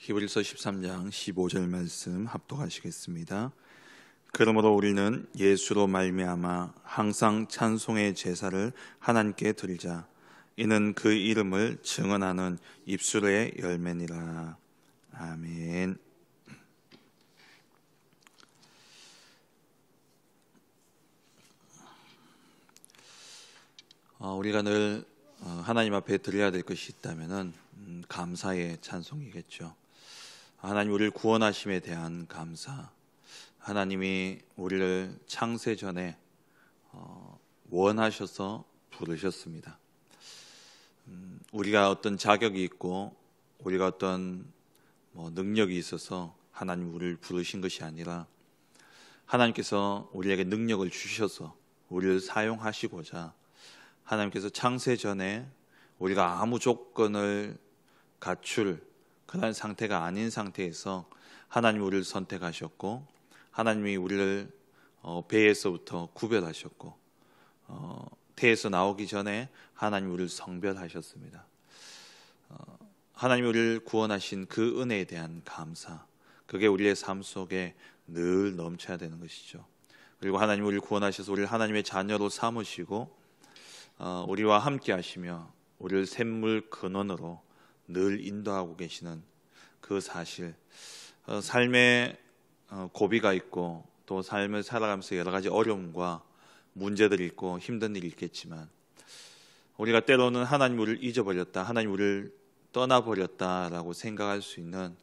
히브리서 13장 15절 말씀 합독하시겠습니다. 그러므로 우리는 예수로 말미암아 항상 찬송의 제사를 하나님께 드리자. 이는 그 이름을 증언하는 입술의 열매니라. 아멘. 우리가 늘 하나님 앞에 드려야 될 것이 있다면은 감사의 찬송이겠죠. 하나님 우리를 구원하심에 대한 감사, 하나님이 우리를 창세 전에 원하셔서 부르셨습니다. 우리가 어떤 자격이 있고 우리가 어떤 능력이 있어서 하나님 우리를 부르신 것이 아니라 하나님께서 우리에게 능력을 주셔서 우리를 사용하시고자 하나님께서 창세 전에 우리가 아무 조건을 갖출 그런 상태가 아닌 상태에서 하나님이 우리를 선택하셨고 하나님이 우리를 배에서부터 구별하셨고 태에서 나오기 전에 하나님이 우리를 성별하셨습니다. 하나님이 우리를 구원하신 그 은혜에 대한 감사, 그게 우리의 삶 속에 늘 넘쳐야 되는 것이죠. 그리고 하나님이 우리를 구원하셔서 우리를 하나님의 자녀로 삼으시고 우리와 함께 하시며 우리를 샘물 근원으로 늘 인도하고 계시는 그 사실, 삶에 고비가 있고 또 삶을 살아가면서 여러 가지 어려움과 문제들이 있고 힘든 일이 있겠지만 우리가 때로는 하나님 우리를 잊어버렸다, 하나님 우리를 떠나버렸다라고 생각할 수 있는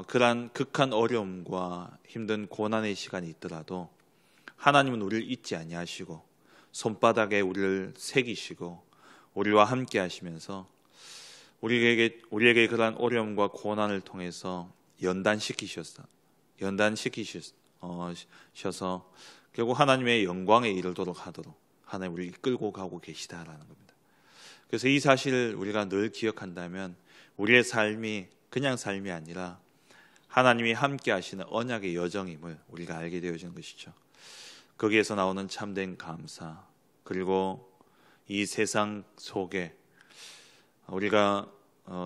그러한 극한 어려움과 힘든 고난의 시간이 있더라도 하나님은 우리를 잊지 아니하시고 손바닥에 우리를 새기시고 우리와 함께 하시면서 우리에게 그러한 어려움과 고난을 통해서 연단시키셔서 결국 하나님의 영광에 이르도록 하도록 하나님 우리를 이끌고 가고 계시다라는 겁니다. 그래서 이 사실을 우리가 늘 기억한다면 우리의 삶이 그냥 삶이 아니라 하나님이 함께 하시는 언약의 여정임을 우리가 알게 되어지는 것이죠. 거기에서 나오는 참된 감사, 그리고 이 세상 속에 우리가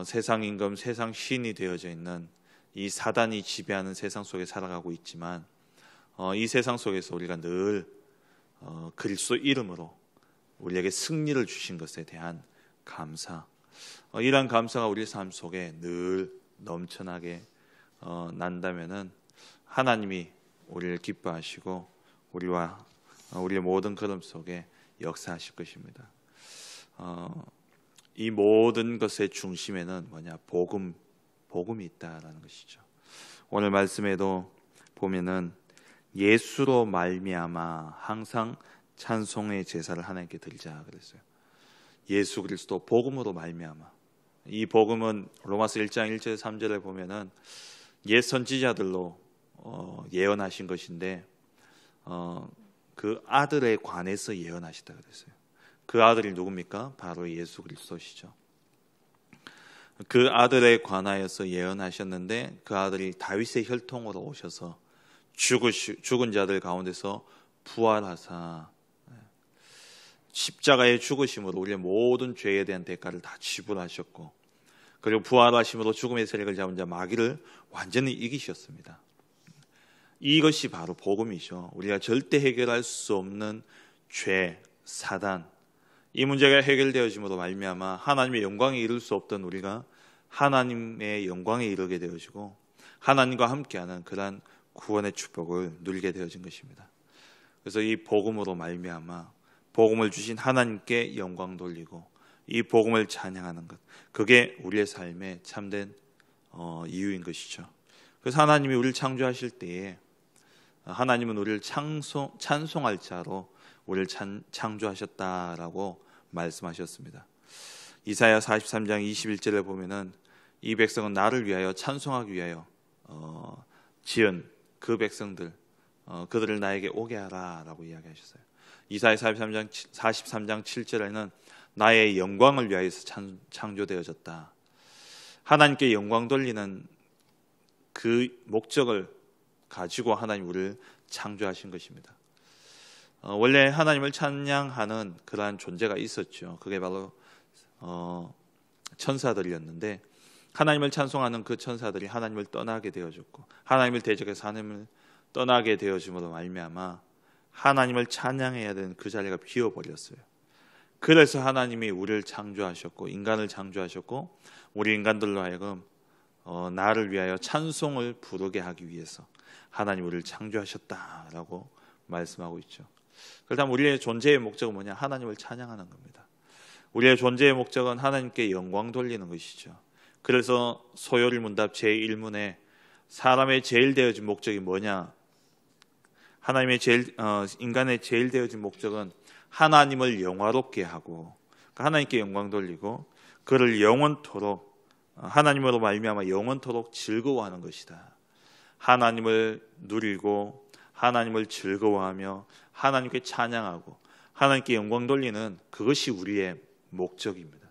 세상 임금, 세상 신이 되어져 있는 이 사단이 지배하는 세상 속에 살아가고 있지만 이 세상 속에서 우리가 늘 그리스도 이름으로 우리에게 승리를 주신 것에 대한 감사, 이러한 감사가 우리 삶 속에 늘 넘쳐나게 난다면은 하나님이 우리를 기뻐하시고 우리의 모든 걸음 속에 역사하실 것입니다. 이 모든 것의 중심에는 복음이 있다라는 것이죠. 오늘 말씀에도 보면은 예수로 말미암아 항상 찬송의 제사를 하나님께 드리자 그랬어요. 예수 그리스도 복음으로 말미암아. 이 복음은 로마서 1장 1절 3절에 보면은 옛 선지자들로 예언하신 것인데 그 아들에 관해서 예언하시다 그랬어요. 그 아들이 누굽니까? 바로 예수 그리스도시죠. 그 아들에 관하여서 예언하셨는데 그 아들이 다윗의 혈통으로 오셔서 죽은 자들 가운데서 부활하사 십자가의 죽으심으로 우리의 모든 죄에 대한 대가를 다 지불하셨고 그리고 부활하심으로 죽음의 세력을 잡은 자 마귀를 완전히 이기셨습니다. 이것이 바로 복음이죠. 우리가 절대 해결할 수 없는 죄, 사단, 이 문제가 해결되어짐으로 말미암아 하나님의 영광에 이를 수 없던 우리가 하나님의 영광에 이르게 되어지고 하나님과 함께하는 그러한 구원의 축복을 누리게 되어진 것입니다. 그래서 이 복음으로 말미암아 복음을 주신 하나님께 영광 돌리고 이 복음을 찬양하는 것, 그게 우리의 삶의 참된 이유인 것이죠. 그래서 하나님이 우리를 창조하실 때에 하나님은 우리를 찬송할 자로 우리를 창조하셨다라고 말씀하셨습니다. 이사야 43장 21절에 보면은 이 백성은 나를 위하여 찬송하기 위하여 지은 그 백성들, 그들을 나에게 오게 하라라고 이야기하셨어요. 이사야 43장 7절에는 나의 영광을 위하여서 창조되어졌다. 하나님께 영광 돌리는 그 목적을 가지고 하나님 우리를 창조하신 것입니다. 원래 하나님을 찬양하는 그러한 존재가 있었죠. 그게 바로 천사들이었는데 하나님을 찬송하는 그 천사들이 하나님을 떠나게 되어졌고 하나님을 대적해서 하나님을 떠나게 되어짐으로 말미암아 하나님을 찬양해야 되는 그 자리가 비어버렸어요. 그래서 하나님이 우리를 창조하셨고 인간을 창조하셨고 우리 인간들로 하여금 나를 위하여 찬송을 부르게 하기 위해서 하나님 우리를 창조하셨다라고 말씀하고 있죠. 그렇다면 우리의 존재의 목적은 뭐냐? 하나님을 찬양하는 겁니다. 우리의 존재의 목적은 하나님께 영광 돌리는 것이죠. 그래서 소요리 문답 제1문에 사람의 제일 되어진 목적이 뭐냐? 인간의 제일 되어진 목적은 하나님을 영화롭게 하고 하나님께 영광 돌리고 그를 영원토록 하나님으로 말미암아 영원토록 즐거워하는 것이다. 하나님을 누리고 하나님을 즐거워하며 하나님께 찬양하고 하나님께 영광 돌리는 그것이 우리의 목적입니다.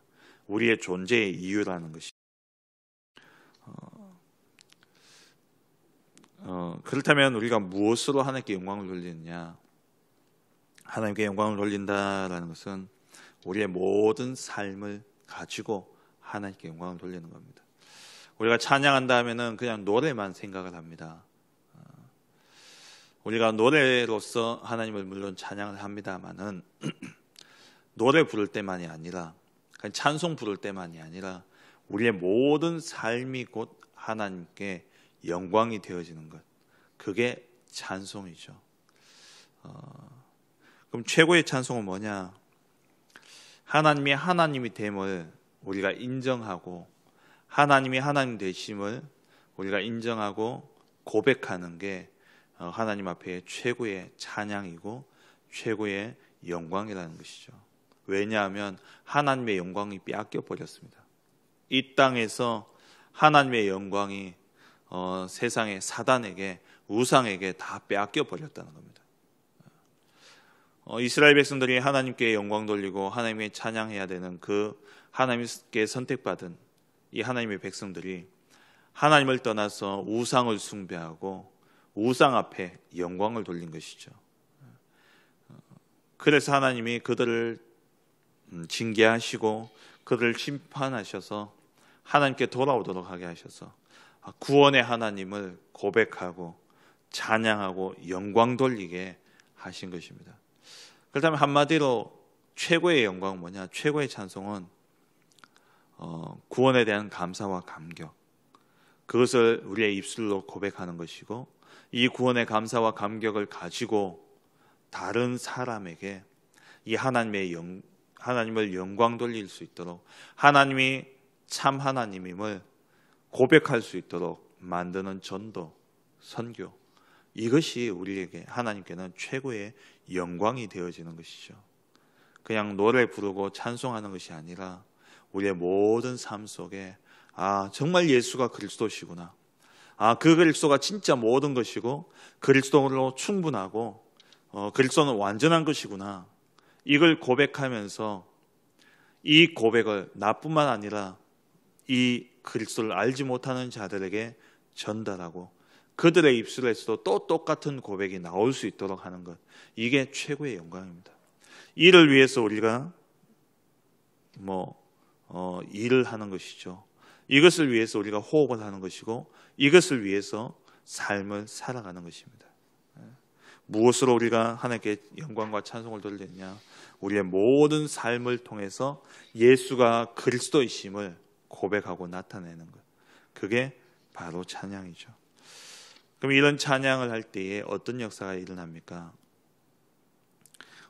우리의 존재의 이유라는 것이. 그렇다면 우리가 무엇으로 하나님께 영광을 돌리느냐? 하나님께 영광을 돌린다라는 것은 우리의 모든 삶을 가지고 하나님께 영광을 돌리는 겁니다. 우리가 찬양한다 하면은 그냥 노래만 생각을 합니다. 우리가 노래로서 하나님을 물론 찬양을 합니다만은 노래 부를 때만이 아니라 찬송 부를 때만이 아니라 우리의 모든 삶이 곧 하나님께 영광이 되어지는 것, 그게 찬송이죠. 그럼 최고의 찬송은 뭐냐? 하나님이 하나님이 됨을 우리가 인정하고 하나님이 하나님 되심을 우리가 인정하고 고백하는 게 하나님 앞에 최고의 찬양이고 최고의 영광이라는 것이죠. 왜냐하면 하나님의 영광이 빼앗겨 버렸습니다. 이 땅에서 하나님의 영광이 세상의 사단에게 우상에게 다 빼앗겨 버렸다는 겁니다. 이스라엘 백성들이 하나님께 영광 돌리고 하나님께 찬양해야 되는 그 하나님께 선택받은 이 하나님의 백성들이 하나님을 떠나서 우상을 숭배하고 우상 앞에 영광을 돌린 것이죠. 그래서 하나님이 그들을 징계하시고 그들을 심판하셔서 하나님께 돌아오도록 하게 하셔서 구원의 하나님을 고백하고 찬양하고 영광 돌리게 하신 것입니다. 그렇다면 한마디로 최고의 영광은 뭐냐? 최고의 찬송은 구원에 대한 감사와 감격, 그것을 우리의 입술로 고백하는 것이고 이 구원의 감사와 감격을 가지고 다른 사람에게 이 하나님을 영광 돌릴 수 있도록 하나님이 참 하나님임을 고백할 수 있도록 만드는 전도, 선교, 이것이 우리에게 하나님께는 최고의 영광이 되어지는 것이죠. 그냥 노래 부르고 찬송하는 것이 아니라 우리의 모든 삶 속에 정말 예수가 그리스도시구나, 그 그리스도가 진짜 모든 것이고 그리스도로 충분하고 그리스도는 완전한 것이구나, 이걸 고백하면서 이 고백을 나뿐만 아니라 이 그리스도를 알지 못하는 자들에게 전달하고 그들의 입술에서도 또 똑같은 고백이 나올 수 있도록 하는 것, 이게 최고의 영광입니다. 이를 위해서 우리가 일을 하는 것이죠. 이것을 위해서 우리가 호흡을 하는 것이고 이것을 위해서 삶을 살아가는 것입니다. 무엇으로 우리가 하나님께 영광과 찬송을 돌리느냐? 우리의 모든 삶을 통해서 예수가 그리스도이심을 고백하고 나타내는 것, 그게 바로 찬양이죠. 그럼 이런 찬양을 할 때에 어떤 역사가 일어납니까?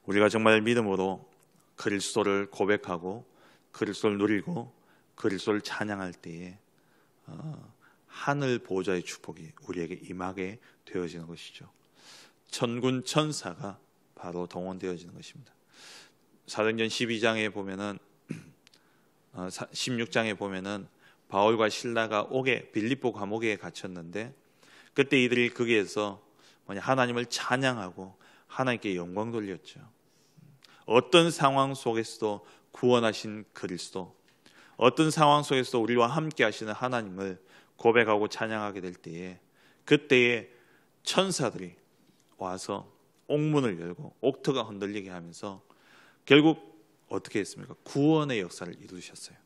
우리가 정말 믿음으로 그리스도를 고백하고 그리스도를 누리고 그리스도를 찬양할 때에 하늘 보좌의 축복이 우리에게 임하게 되어지는 것이죠. 천군 천사가 바로 동원되어지는 것입니다. 사도행전 12장에 보면은 16장에 보면은 바울과 실라가 빌립보 감옥에 갇혔는데 그때 이들이 거기에서 하나님을 찬양하고 하나님께 영광 돌렸죠. 어떤 상황 속에서도 구원하신 그리스도, 어떤 상황 속에서도 우리와 함께 하시는 하나님을 고백하고 찬양하게 될 때에 그때에 천사들이 와서 옥문을 열고 옥토가 흔들리게 하면서 결국 어떻게 했습니까? 구원의 역사를 이루셨어요.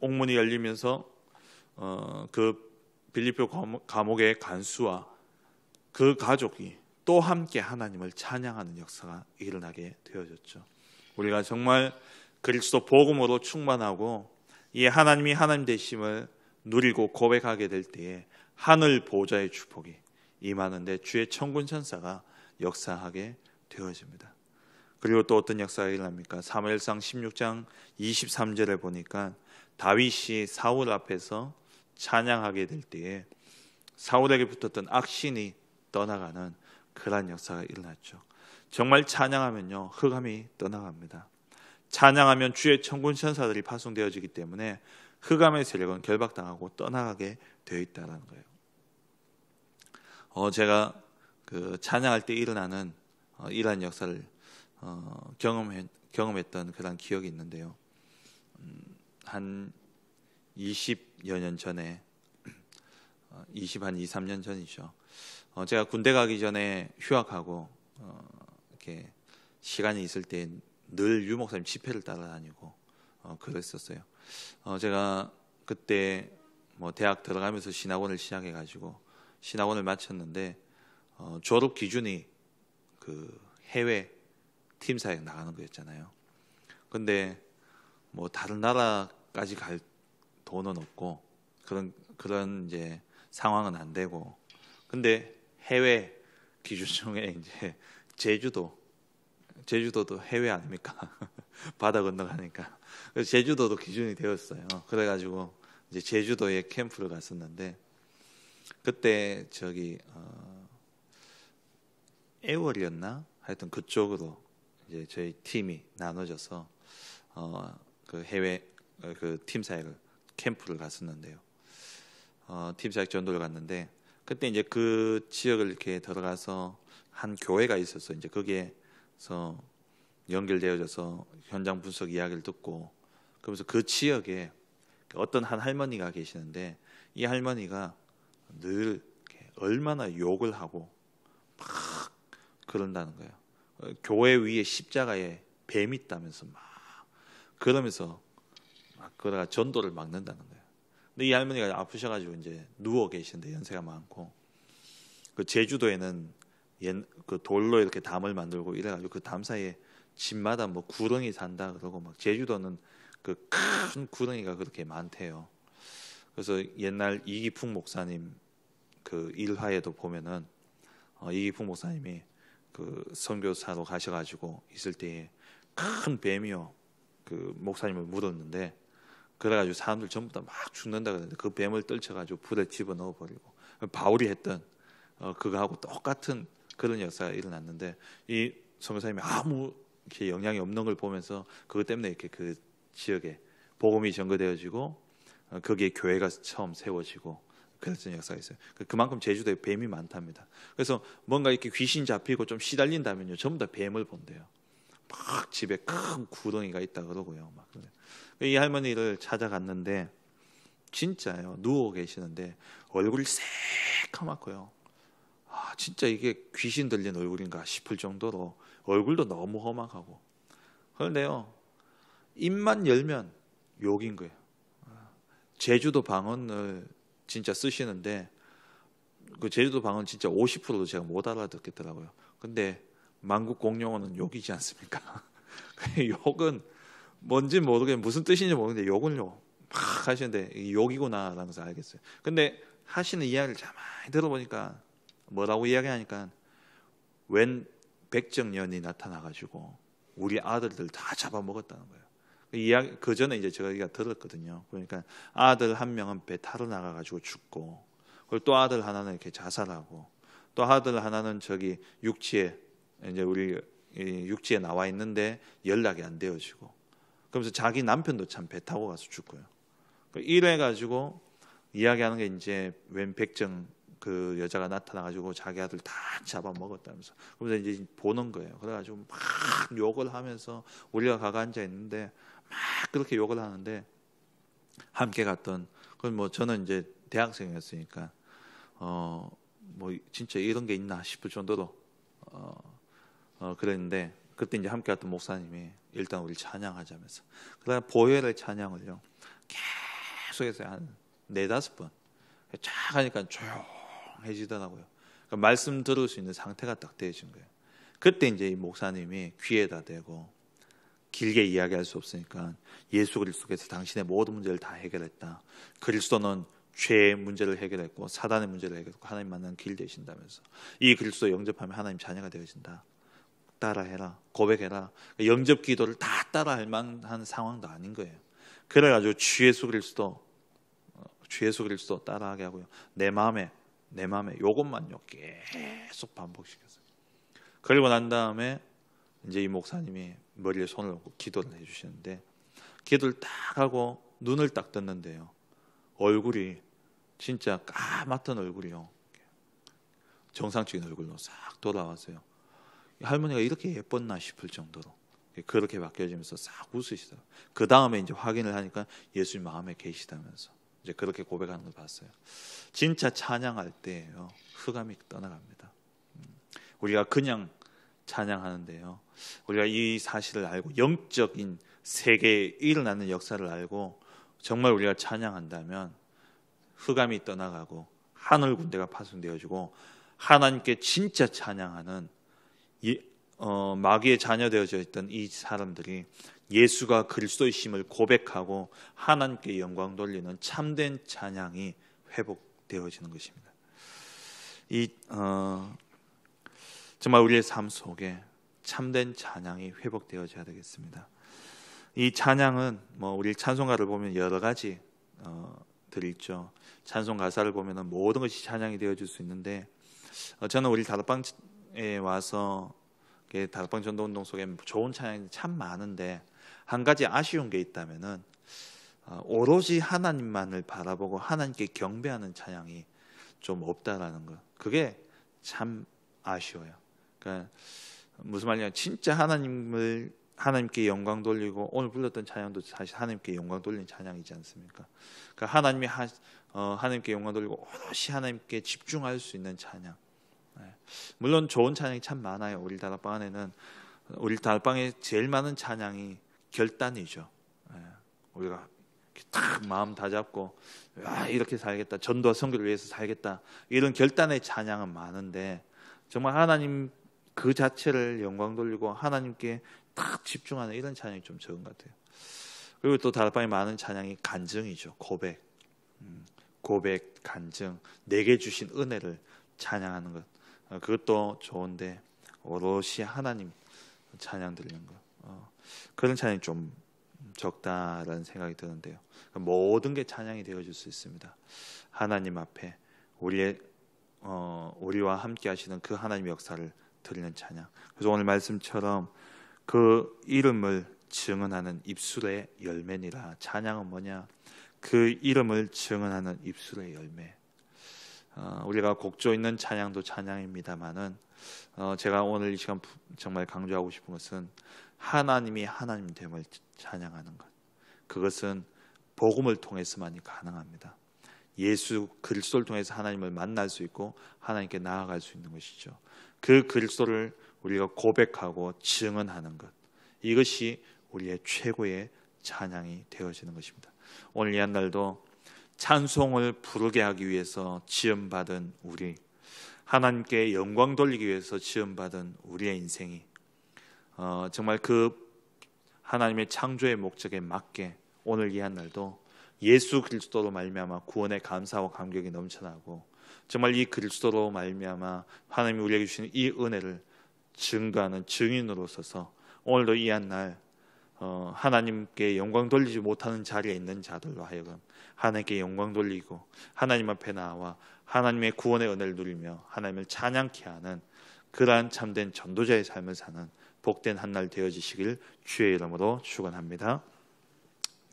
옥문이 열리면서 그 빌립보 감옥의 간수와 그 가족이 또 함께 하나님을 찬양하는 역사가 일어나게 되어졌죠. 우리가 정말 그리스도 복음으로 충만하고 이 하나님이 하나님 되심을 누리고 고백하게 될 때에 하늘 보좌의 축복이 임하는데 주의 천군 천사가 역사하게 되어집니다. 그리고 또 어떤 역사가 일어납니까? 사무엘상 16장 23절에 보니까 다윗이 사울 앞에서 찬양하게 될 때에 사울에게 붙었던 악신이 떠나가는 그러한 역사가 일어났죠. 정말 찬양하면요, 흑암이 떠나갑니다. 찬양하면 주의 천군 천사들이 파송되어지기 때문에 흑암의 세력은 결박당하고 떠나가게 되어 있다는 거예요. 제가 그 찬양할 때 일어나는 이러한 역사를 경험했던 그런 기억이 있는데요. 한 20여 년 전에, 23년 전이죠. 제가 군대 가기 전에 휴학하고 이렇게 시간이 있을 때 늘 유 목사님 집회를 따라다니고 그랬었어요. 제가 그때 뭐 대학 들어가면서 신학원을 시작해가지고 신학원을 마쳤는데 졸업 기준이 그 해외 팀 사역 나가는 거였잖아요. 근데 뭐 다른 나라까지 갈 돈은 없고 그런 이제 상황은 안 되고, 근데 해외 기준 중에 이제 제주도도 해외 아닙니까? 바다 건너가니까. 그래서 제주도도 기준이 되었어요. 그래가지고 이제 제주도에 캠프를 갔었는데 그때 저기 애월이었나? 하여튼 그쪽으로 이제 저희 팀이 나눠져서 그 해외 그 팀 사역을 캠프를 갔었는데요. 팀 사역 전도를 갔는데 그때 이제 그 지역을 이렇게 들어가서 한 교회가 있었어. 이제 거기에서 연결되어져서 현장 분석 이야기를 듣고, 그러면서 그 지역에 어떤 한 할머니가 계시는데 이 할머니가 늘 얼마나 욕을 하고 막 그런다는 거예요. 교회 위에 십자가에 뱀이 있다면서 막 그러면서 막 그러다가 전도를 막는다는 거예요. 근데 이 할머니가 아프셔가지고 이제 누워 계신데 연세가 많고, 그 제주도에는 그 돌로 이렇게 담을 만들고 이래가지고 그 담 사이에 집마다 뭐 구렁이 산다 그러고, 막 제주도는 그 큰 구렁이가 그렇게 많대요. 그래서 옛날 이기풍 목사님 그 일화에도 보면은 이기풍 목사님이 그 선교사로 가셔가지고 있을 때에 큰 뱀이요 그 목사님을 물었는데, 그래가지고 사람들 전부 다 막 죽는다 그러는데 그 뱀을 떨쳐가지고 불에 집어 넣어버리고, 바울이 했던 그거하고 똑같은 그런 역사가 일어났는데, 이 선교사님이 아무 이렇게 영향이 없는 걸 보면서 그것 때문에 이렇게 그 지역에 복음이 전거되어지고 거기에 교회가 처음 세워지고 그랬던 역사가 있어요. 그만큼 제주도에 뱀이 많답니다. 그래서 뭔가 이렇게 귀신 잡히고 좀 시달린다면요 전부 다 뱀을 본대요. 막 집에 큰 구덩이가 있다 그러고요. 막 이 할머니를 찾아갔는데 진짜요, 누워 계시는데 얼굴이 새카맣고요. 진짜 이게 귀신 들린 얼굴인가 싶을 정도로 얼굴도 너무 험악하고, 그런데요 입만 열면 욕인 거예요. 제주도 방언을 진짜 쓰시는데 그 제주도 방언 진짜 50%도 제가 못 알아듣겠더라고요. 근데 만국 공용어는 욕이지 않습니까? 욕은 뭔지 모르겠는데 무슨 뜻인지 모르겠는데 욕은요 막 하시는데 이게 욕이구나라는 것을 알겠어요. 근데 하시는 이야기를 가만히 들어보니까 뭐라고 이야기하니까 웬 백정년이 나타나가지고 우리 아들들 다 잡아먹었다는 거예요. 이야기 그 전에 이제 저희가 들었거든요. 그러니까 아들 한 명은 배 타러 나가가지고 죽고, 그리고 또 아들 하나는 이렇게 자살하고, 또 아들 하나는 저기 육지에 이제 우리 육지에 나와 있는데 연락이 안 되어지고, 그러면서 자기 남편도 참 배 타고 가서 죽고요. 이래 가지고 이야기하는 게 이제 웬 백정 그 여자가 나타나가지고 자기 아들 다 잡아먹었다면서, 그러면서 이제 보는 거예요. 그래가지고 막 욕을 하면서 우리가 가가 앉아 있는데 막 그렇게 욕을 하는데, 함께 갔던 그건 뭐 저는 이제 대학생이었으니까 뭐 진짜 이런 게 있나 싶을 정도로 그랬는데, 그때 이제 함께 갔던 목사님이 일단 우리 찬양하자면서 그다음 보혈의 찬양을요 계속해서 한 4-5번 쫙 하니까 조용해지더라고요. 그러니까 말씀 들을 수 있는 상태가 딱 되어진 거예요. 그때 이제 이 목사님이 귀에다 대고 길게 이야기할 수 없으니까 예수 그리스도께서 당신의 모든 문제를 다 해결했다. 그리스도는 죄의 문제를 해결했고 사단의 문제를 해결했고 하나님 만나는 길 되신다면서 이 그리스도 영접하면 하나님 자녀가 되어진다. 따라해라. 고백해라. 영접 기도를 다 따라할 만한 상황도 아닌 거예요. 그래가지고 주 예수 그리스도 따라하게 하고요. 내 마음에 요것만요 계속 반복시켰어요. 그리고 난 다음에 이제 이 목사님이 머리에 손을 얹고 기도를 해주시는데 기도를 딱 하고 눈을 딱 떴는데요. 얼굴이 진짜 까맣던 얼굴이요. 정상적인 얼굴로 싹 돌아왔어요. 할머니가 이렇게 예뻤나 싶을 정도로 그렇게 바뀌어지면서 싹 웃으시더라고요. 그 다음에 이제 확인을 하니까 예수님 마음에 계시다면서 이제 그렇게 고백하는 걸 봤어요. 진짜 찬양할 때예요. 흑암이 떠나갑니다. 우리가 그냥 찬양하는데요. 우리가 이 사실을 알고 영적인 세계에 일어나는 역사를 알고 정말 우리가 찬양한다면 흑암이 떠나가고 하늘 군대가 파송되어지고 하나님께 진짜 찬양하는 마귀의 자녀 되어져 있던 이 사람들이 예수가 그리스도이심을 고백하고 하나님께 영광 돌리는 참된 찬양이 회복되어지는 것입니다. 정말 우리의 삶 속에 참된 찬양이 회복되어져야 되겠습니다. 이 찬양은 우리 찬송가를 보면 여러 가지 들이 있죠. 찬송 가사를 보면 모든 것이 찬양이 되어질 수 있는데 저는 우리 다락방에 와서 다락방 전도운동 속에 좋은 찬양이 참 많은데 한 가지 아쉬운 게 있다면은 오로지 하나님만을 바라보고 하나님께 경배하는 찬양이 좀 없다라는 것. 그게 참 아쉬워요. 그러니까 무슨 말이냐? 진짜 하나님께 영광 돌리고 오늘 불렀던 찬양도 사실 하나님께 영광 돌리는 찬양이지 않습니까? 그러니까 하나님께 영광 돌리고 오롯이 하나님께 집중할 수 있는 찬양. 물론 좋은 찬양이 참 많아요. 우리 다락방 안에는 우리 다락방에 제일 많은 찬양이 결단이죠. 우리가 딱 마음 다잡고 이렇게 살겠다, 전도와 선교를 위해서 살겠다, 이런 결단의 찬양은 많은데 정말 하나님 그 자체를 영광 돌리고 하나님께 딱 집중하는 이런 찬양이 좀 적은 것 같아요. 그리고 또 다락방에 많은 찬양이 간증이죠. 고백, 간증, 내게 주신 은혜를 찬양하는 것. 그것도 좋은데 오롯이 하나님 찬양 드리는 것, 그런 찬양이 좀 적다라는 생각이 드는데요. 모든 게 찬양이 되어질 수 있습니다. 하나님 앞에 우리와 함께 하시는 그 하나님의 역사를 드리는 찬양. 그래서 오늘 말씀처럼 그 이름을 증언하는 입술의 열매니라. 찬양은 뭐냐? 그 이름을 증언하는 입술의 열매. 우리가 곡조 있는 찬양도 찬양입니다만은 제가 오늘 이 시간 정말 강조하고 싶은 것은 하나님이 하나님됨을 찬양하는 것. 그것은 복음을 통해서만이 가능합니다. 예수 그리스도를 통해서 하나님을 만날 수 있고 하나님께 나아갈 수 있는 것이죠. 그 그리스도를 우리가 고백하고 증언하는 것, 이것이 우리의 최고의 찬양이 되어지는 것입니다. 오늘 이 한날도 찬송을 부르게 하기 위해서 지음받은 우리, 하나님께 영광 돌리기 위해서 지음받은 우리의 인생이 정말 그 하나님의 창조의 목적에 맞게 오늘 이 한날도 예수 그리스도로 말미암아 구원의 감사와 감격이 넘쳐나고 정말 이 그리스도로 말미암아 하나님이 우리에게 주시는 이 은혜를 증거하는 증인으로 서서 오늘도 이 한날 하나님께 영광 돌리지 못하는 자리에 있는 자들로 하여금 하나님께 영광 돌리고 하나님 앞에 나와 하나님의 구원의 은혜를 누리며 하나님을 찬양케 하는 그러한 참된 전도자의 삶을 사는 복된 한날 되어지시길 주의 이름으로 축원합니다.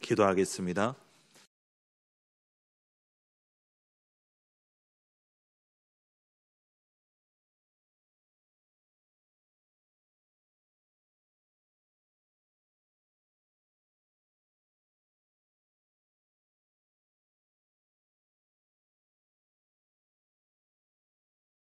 기도하겠습니다.